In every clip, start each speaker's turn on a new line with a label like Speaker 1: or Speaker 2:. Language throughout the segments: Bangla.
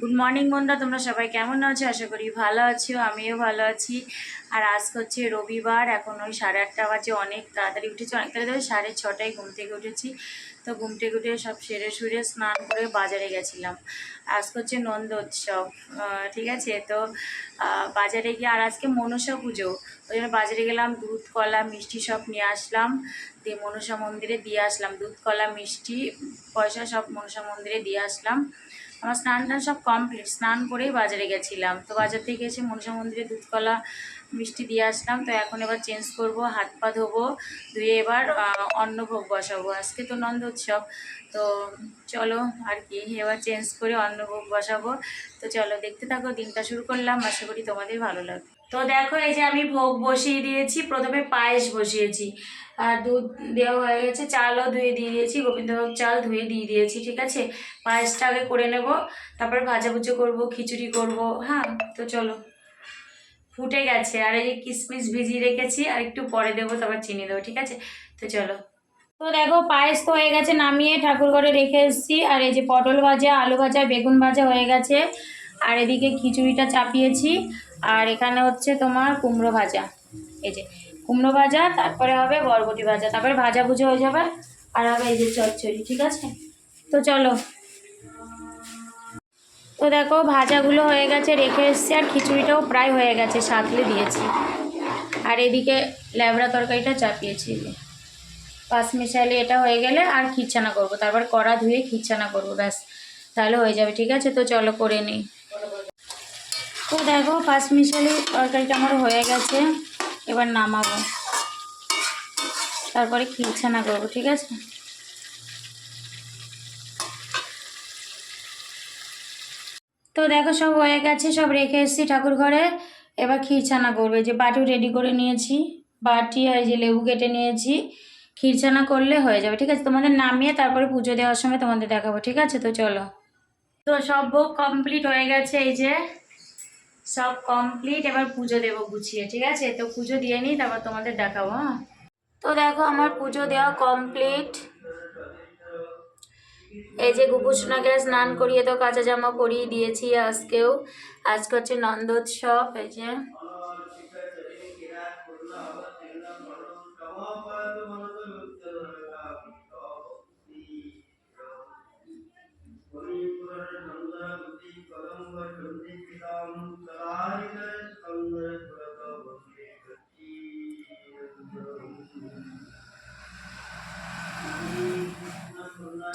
Speaker 1: গুড মর্নিং বন্ধুরা, তোমরা সবাই কেমন আছো? আশা করি ভালো আছো, আমিও ভালো আছি। আর আজকে হচ্ছে রবিবার, এখন ওই 8:30 বাজে। অনেক তাড়াতাড়ি উঠেছি, অনেক তাড়াতাড়ি 6:30টায় ঘুম থেকে উঠেছি। তো ঘুম থেকে উঠে সব সেরে সুরে স্নান করে বাজারে গেছিলাম। আজকে হচ্ছে নন্দ উৎসব, ঠিক আছে। তো বাজারে গিয়ে, আর আজকে মনসা পুজো, ওই জন্য বাজারে গেলাম, দুধ কলা মিষ্টি সব নিয়ে আসলাম, দিয়ে মনসা মন্দিরে দিয়ে আসলাম। দুধ কলা মিষ্টি পয়সা সব মনসা মন্দিরে দিয়ে আসলাম। আমার স্নান টান সব কমপ্লিট, স্নান করেই বাজারে গেছিলাম। তো বাজার থেকে এসে মনসা মন্দিরে দুধকলা মিষ্টি দিয়ে আসলাম। তো এখন এবার চেঞ্জ করব, হাত পা ধোবো, ধুয়ে এবার অন্নভোগ বসাবো। আজকে তো নন্দ উৎসব, তো চলো আর কি, এবার চেঞ্জ করে অন্নভোগ বসাবো। তো চলো দেখতে থাকো, দিনটা শুরু করলাম, আশা করি তোমাদের ভালো লাগবে। তো দেখো, এই যে আমি ভোগ বসিয়ে দিয়েছি। প্রথমে পায়েস বসিয়েছি, আর দুধ দেওয়া হয়ে গেছে, চালও ধুয়ে দিয়ে দিয়েছি, গোবিন্দভোগ চাল ধুয়ে দিয়ে দিয়েছি, ঠিক আছে। পায়েসটা আগে করে নেব, তারপরে ভাজাভুজো করব, খিচুড়ি করব। হ্যাঁ, তো চলো। ফুটে গেছে, আর এই কিশমিশ ভিজিয়ে রেখেছি, আর একটু পরে দেবো, তারপর চিনি দেবো, ঠিক আছে। তো চলো। তো দেখো, পায়েস তো হয়ে গেছে, নামিয়ে ঠাকুর ঘরে রেখে এসেছি। আর এই যে পটল ভাজা, আলু ভাজা, বেগুন ভাজা হয়ে গেছে। আর এদিকে খিচুড়িটা চাপিয়েছি। আর এখানে হচ্ছে তোমার কুমড়ো ভাজা, এই যে কুমড়ো ভাজা, তারপরে হবে বরবটি ভাজা, তারপরে ভাজা ভুজা হয়ে যাবে। আর হবে এই যে চচ্চড়ি, ঠিক আছে। তো চলো। তো দেখো, ভাজাগুলো হয়ে গেছে, রেখে এসছি। আর খিচুড়িটাও প্রায় হয়ে গেছে, সাঁতলে দিয়েছি। আর এদিকে ল্যাবড়া তরকারিটা চাপিয়েছি। পাঁচমিশালি এটা হয়ে গেলে আর খিরচানা করব, তারপর কড়া ধুয়ে খিরচানা করব, ব্যাস তাহলে হয়ে যাবে, ঠিক আছে। তো চলো করে নিই। তো দেখো, পাঁচমিশালি তরকারিটা আমার হয়ে গেছে, এবার নামাবো, তারপরে খিরচানা করব, ঠিক আছে। তো দেখো, সব হয়ে গেছে, সব রেখে এসেছি ঠাকুর ঘরে। এবার খিরচানা করবে, যে বাটিও রেডি করে নিয়েছি, বাটি আর যে লেবু কেটে নিয়েছি। খিরচানা করলে হয়ে যাবে, ঠিক আছে। তোমাদের নামিয়ে তারপরে পুজো দেওয়ার সময় তোমাদের দেখাবো, ঠিক আছে। তো চলো। তো সব ভোগ কমপ্লিট হয়ে গেছে, এই যে সব কমপ্লিট। এবার পুজো দেবো গুছিয়ে, ঠিক আছে। তো পুজো দিয়ে নিই, তারপর তোমাদের দেখাবো। হ্যাঁ, তো দেখো, আমার পুজো দেওয়া কমপ্লিট। এই যে গুপুসোনাকে স্নান করিয়ে তো কাঁচা জামা পরিয়ে দিয়েছি আজকেও। আজকে হচ্ছে নন্দোৎসব, এই যে।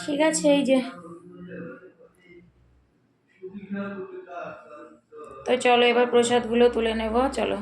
Speaker 1: ঠিক আছে, এই যে। তো চলো, এবার প্রসাদগুলো তুলে নেব, চলো।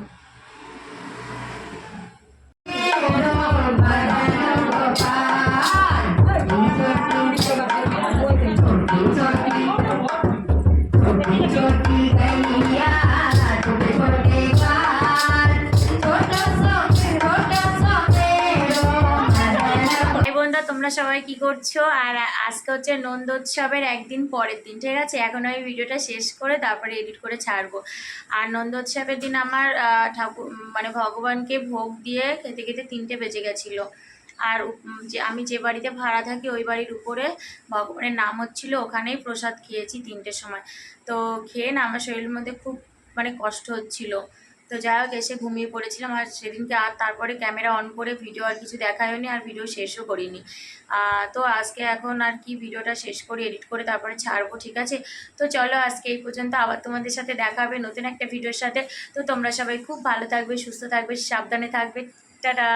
Speaker 1: তোমরা সবাই কি করছো? আর আজকে হচ্ছে নন্দোৎসবের একদিন পরের দিন, ঠিক আছে। এখন আমি ভিডিওটা শেষ করে তারপরে এডিট করে ছাড়বো। আর নন্দোৎসবের দিন আমার ঠাকুর মানে ভগবানকে ভোগ দিয়ে খেতে খেতে 3টে বেজে গেছিলো। আর যে আমি যে বাড়িতে ভাড়া থাকি ওই বাড়ির উপরে ভগবানের নাম হচ্ছিলো, ওখানেই প্রসাদ খেয়েছি 3টের সময়। তো খেয়ে না আমার শরীরের মধ্যে খুব মানে কষ্ট হচ্ছিলো। তো যাই হোক, এসে ঘুমিয়ে পড়েছিলাম। আর সেদিনকে আর তারপরে ক্যামেরা অন করে ভিডিও আর কিছু দেখা হয়নি, আর ভিডিও শেষও করিনি। তো আজকে এখন আর কি ভিডিওটা শেষ করে এডিট করে তারপরে ছাড়বো, ঠিক আছে। তো চলো, আজকে এই পর্যন্ত, আবার তোমাদের সাথে দেখা হবে নতুন একটা ভিডিওর সাথে। তো তোমরা সবাই খুব ভালো থাকবে, সুস্থ থাকবে, সাবধানে থাকবে। টাটা।